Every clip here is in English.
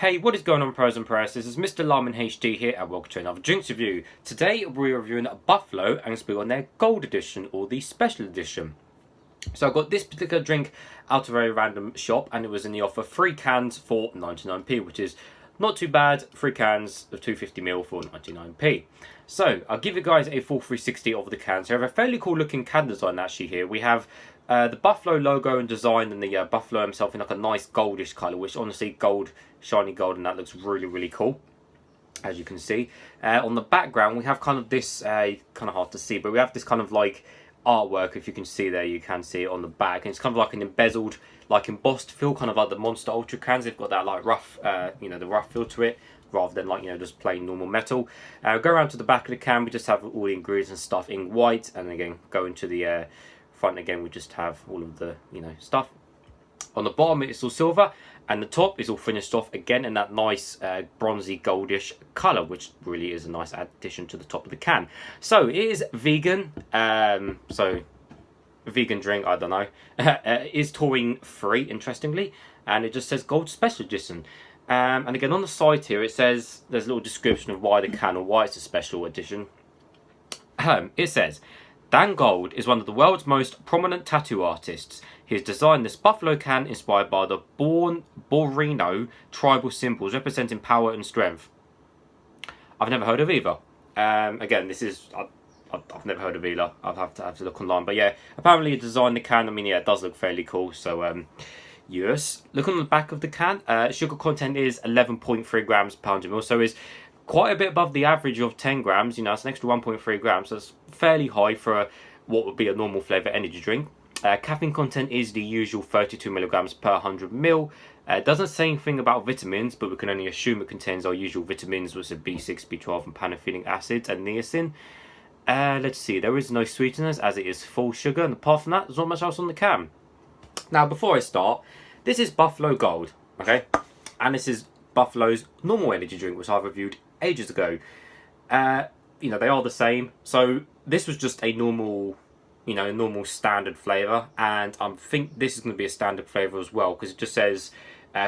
Hey, what is going on, pros and pros? This is MrLimeInHD here, and welcome to another drinks review. Today we're reviewing Buffalo, and it's on their Gold Edition, or the Special Edition. So I got this particular drink out of a random shop, and it was in the offer 3 cans for 99p, which is not too bad. 3 cans of 250ml for 99p. So I'll give you guys a full 360 of the cans. So we have a fairly cool looking can design actually here. We have the Buffalo logo and design, and the Buffalo himself in like a nice goldish colour, which honestly gold, shiny gold, and that looks really cool, as you can see. On the background we have kind of this, kind of hard to see, but we have this kind of like artwork. If you can see there, you can see it on the back, and it's kind of like an embezzled, like embossed feel, kind of like the Monster Ultra cans. They've got that like rough, the rough feel to it, rather than like, just plain normal metal. Go around to the back of the can, we just have all the ingredients and stuff in white, and again go into the front again, we just have all of the stuff. On the bottom it's all silver, and the top is all finished off again in that nice bronzy goldish colour, which really is a nice addition to the top of the can. So it is vegan, so vegan drink, I don't know. It is taurine free, interestingly, and it just says Gold Special Edition. And again on the side here it says, there's a little description of why the can, or why it's a special edition. It says, Dan Gold is one of the world's most prominent tattoo artists. He has designed this Buffalo can inspired by the Borino tribal symbols representing power and strength. I've never heard of either. Again, this is, I've never heard of either. I'll have to look online. But yeah, apparently he designed the can. I mean, yeah, it does look fairly cool. So, yes. Look on the back of the can. Sugar content is 11.3 grams per 100 ml. So is quite a bit above the average of 10 grams. It's an extra 1.3 grams. So it's fairly high for what would be a normal flavour energy drink. Caffeine content is the usual 32 milligrams per 100 ml. It doesn't say anything about vitamins, but we can only assume it contains our usual vitamins, which are B6, B12, and pantothenic acids and niacin. Let's see, there is no sweeteners as it is full sugar, and apart from that, there's not much else on the can. Now, before I start, this is Buffalo Gold, okay? And this is Buffalo's normal energy drink, which I reviewed ages ago. They are the same. So this was just a normal, normal standard flavour, and I think this is going to be a standard flavour as well, because it just says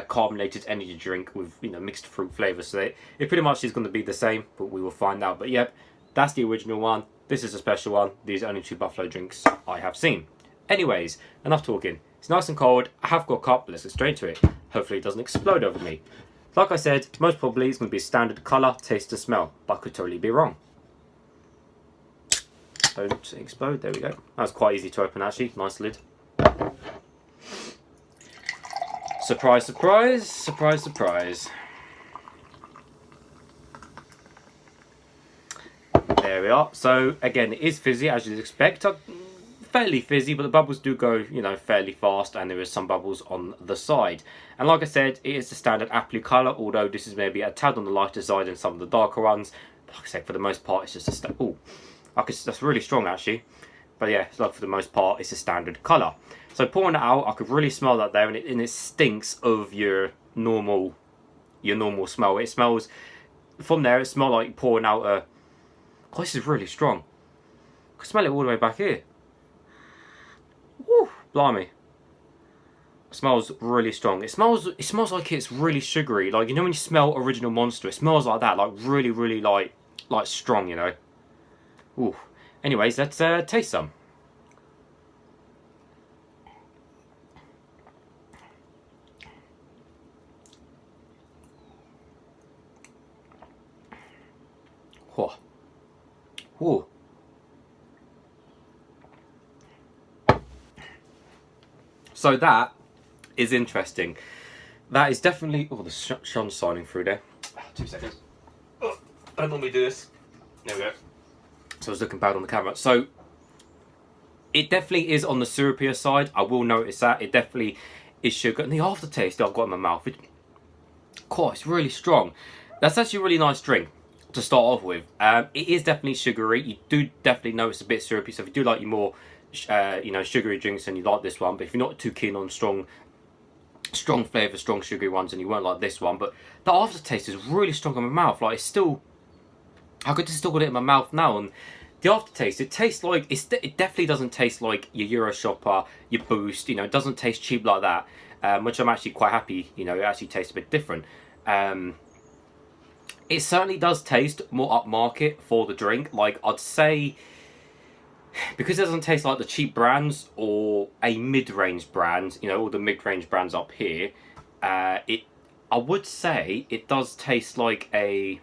carbonated energy drink with mixed fruit flavours. So it pretty much is going to be the same, but we will find out. But yep, that's the original one. This is a special one. These are only 2 Buffalo drinks I have seen. Anyways, enough talking. It's nice and cold. I have got a cup. Let's get straight to it. Hopefully it doesn't explode over me. Like I said, most probably it's going to be a standard colour, taste and smell, but I could totally be wrong. Don't explode, there we go. That was quite easy to open actually, nice lid. Surprise, surprise, surprise, surprise. There we are. So again, it is fizzy as you'd expect. Fairly fizzy, but the bubbles do go, fairly fast, and there is some bubbles on the side. And like I said, it is the standard apple colour, although this is maybe a tad on the lighter side than some of the darker ones. Like I said, for the most part, it's just a that's really strong actually. But yeah, it's like for the most part, it's a standard colour. So pouring it out, I could really smell that there, and it stinks of your normal smell. It smells from there. It smells like pouring out a. Oh, this is really strong. I can smell it all the way back here. Woo, blimey. It smells really strong. It smells like it's really sugary. Like, when you smell original Monster, it smells like that. Like really like strong, Ooh. Anyways, let's taste some. Whoa. Ooh. So that is interesting. That is definitely... Oh, the sun's shining through there. 2 seconds. Oh, I don't normally do this. There we go. So I was looking bad on the camera. So it definitely is on the syrupier side. I will notice that. It definitely is sugar. And the aftertaste that I've got in my mouth, it's really strong. That's actually a really nice drink to start off with. It is definitely sugary. You do definitely notice a bit syrupy. So if you do like your more sugary drinks, and you like this one, but if you're not too keen on strong flavour, strong sugary ones, and you won't like this one, but the aftertaste is really strong in my mouth. Like, it's still, I could just still got it in my mouth now, and the aftertaste, it tastes like, it definitely doesn't taste like your Euro Shopper, your Boost, it doesn't taste cheap like that, which I'm actually quite happy, it actually tastes a bit different. It certainly does taste more upmarket for the drink. Like, I'd say, because it doesn't taste like the cheap brands or a mid-range brand, you know, all the mid-range brands up here, I would say it does taste like a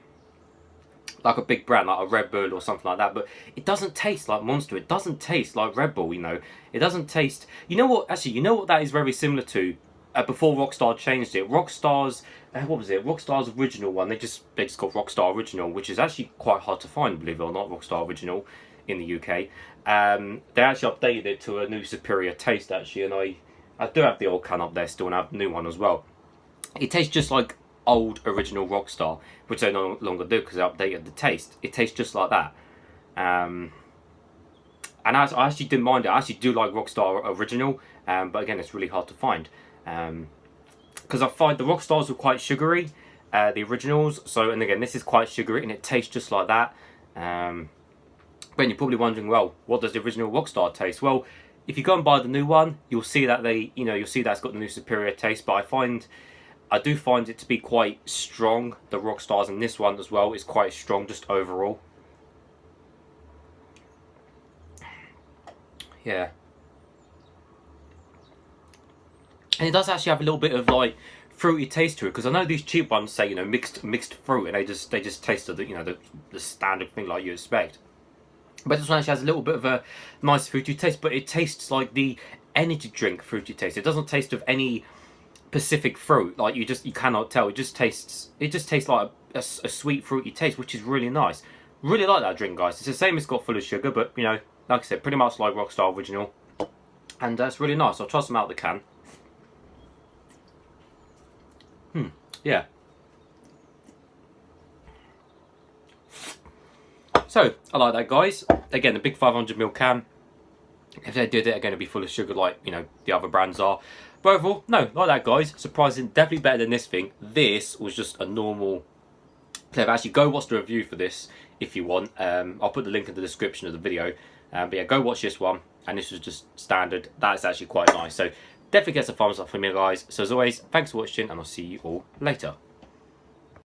big brand, like a Red Bull or something like that. But it doesn't taste like Monster. It doesn't taste like Red Bull, you know. It doesn't taste... You know what? Actually, you know what that is very similar to? Before Rockstar changed it, Rockstar's what was it? Rockstar's original one. They just called Rockstar Original, which is actually quite hard to find, believe it or not. Rockstar Original in the UK. They actually updated it to a new superior taste actually, and I do have the old can up there still, and I have the new one as well. It tastes just like old original Rockstar, which they no longer do because they updated the taste. It tastes just like that. And I actually didn't mind it. I actually do like Rockstar Original, but again, it's really hard to find. Because I find the Rockstars were quite sugary, the originals. So, and again, this is quite sugary and it tastes just like that. But you're probably wondering, well, what does the original Rockstar taste? Well, if you go and buy the new one, you'll see that you'll see that it's got the new superior taste. But I do find it to be quite strong. The Rockstars in this one as well is quite strong, just overall. Yeah. And it does actually have a little bit of like fruity taste to it, because I know these cheap ones say, you know, mixed fruit, and they just taste of the, you know, the standard thing like you expect. But this one actually has a little bit of a nice fruity taste, but it tastes like the energy drink fruity taste. It doesn't taste of any specific fruit, like you cannot tell. It just tastes like a sweet fruity taste, which is really nice. Really like that drink, guys. It's the same, it's got full of sugar, but you know, like I said, pretty much like Rockstar Original, and it's really nice. I'll try some out of the can. Yeah. So, I like that, guys. Again, the big 500ml can. If they did it, they're going to be full of sugar like, you know, the other brands are. But overall, no, like that, guys. Surprising, definitely better than this thing. This was just a normal flavor. Actually, go watch the review for this if you want. I'll put the link in the description of the video. But yeah, go watch this one. And this was just standard. That is actually quite nice. So, definitely get a thumbs up from me, guys. So, as always, thanks for watching, and I'll see you all later.